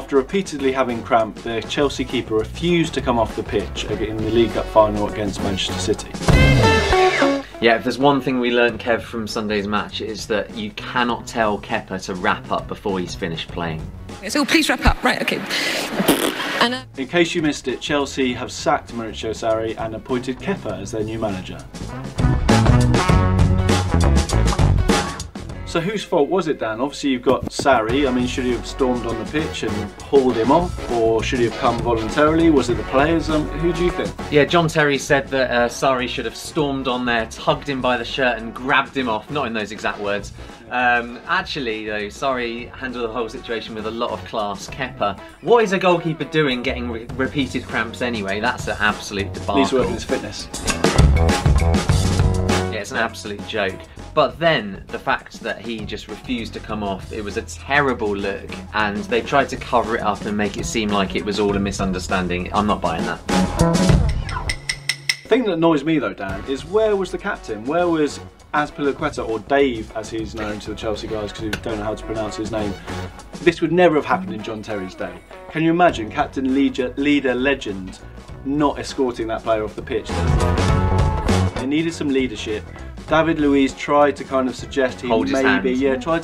After repeatedly having cramp, the Chelsea keeper refused to come off the pitch in the League Cup final against Manchester City. Yeah, if there's one thing we learned, Kev, from Sunday's match, it's that you cannot tell Kepa to wrap up before he's finished playing. So please wrap up. Right, okay. And, in case you missed it, Chelsea have sacked Kepa Sarri and appointed Kepa as their new manager. So whose fault was it, Dan? Obviously you've got Sarri. I mean, should he have stormed on the pitch and hauled him off, or should he have come voluntarily? Was it the players? Who do you think? Yeah, John Terry said that Sarri should have stormed on there, tugged him by the shirt and grabbed him off. Not in those exact words. Actually though, Sarri handled the whole situation with a lot of class. Kepa, what is a goalkeeper doing getting repeated cramps anyway? That's an absolute debacle. Needs to work on his fitness. Yeah, it's an absolute joke. But then the fact that he just refused to come off, it was a terrible look, and they tried to cover it up and make it seem like it was all a misunderstanding. I'm not buying that. The thing that annoys me though, Dan, is where was the captain? Where was Arrizabalaga, or Dave as he's known to the Chelsea guys because who don't know how to pronounce his name? This would never have happened in John Terry's day. Can you imagine captain, leader, legend not escorting that player off the pitch? They needed some leadership. David Luiz tried to kind of suggest he tried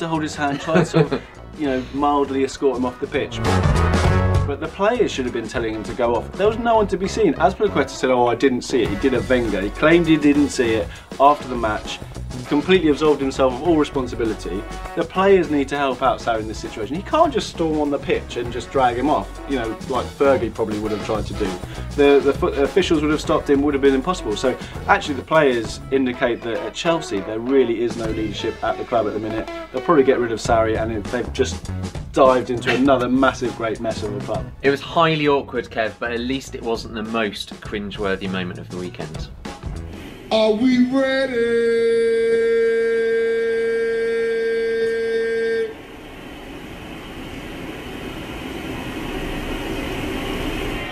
to hold his hand, tried to sort of, mildly escort him off the pitch. But the players should have been telling him to go off. There was no one to be seen. Arrizabalaga said, "Oh, I didn't see it." He did a Wenger. He claimed he didn't see it after the match. Completely absolved himself of all responsibility. The players need to help out Sarri in this situation. He can't just storm on the pitch and just drag him off, like Fergie probably would have tried to do. The officials would have stopped him, would have been impossible. So actually the players indicate that at Chelsea there really is no leadership at the club at the minute. They'll probably get rid of Sarri, and they've just dived into another massive great mess of a club. It was highly awkward, Kev, but at least it wasn't the most cringe-worthy moment of the weekend. Are we ready?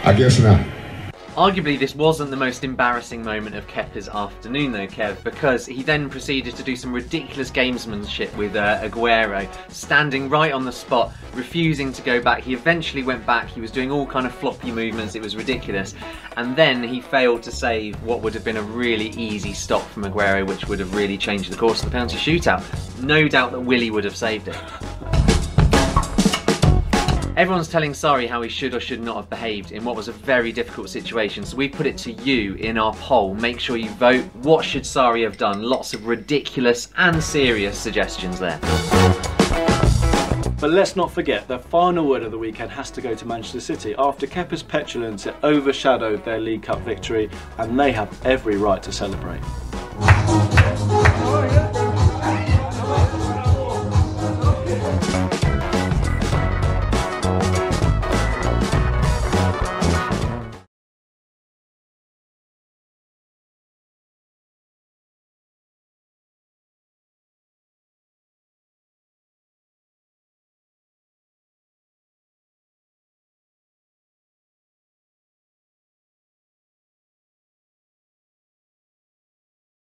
I guess not. Arguably, this wasn't the most embarrassing moment of Kepa's afternoon though, Kev, because he then proceeded to do some ridiculous gamesmanship with Aguero, standing right on the spot, refusing to go back. He eventually went back, he was doing all kind of floppy movements, it was ridiculous. And then he failed to save what would have been a really easy stop from Aguero, which would have really changed the course of the penalty shootout. No doubt that Willie would have saved it. Everyone's telling Sarri how he should or should not have behaved in what was a very difficult situation, so we put it to you in our poll. Make sure you vote. What should Sarri have done? Lots of ridiculous and serious suggestions there. But let's not forget, the final word of the weekend has to go to Manchester City. After Kepa's petulance, it overshadowed their League Cup victory, and they have every right to celebrate.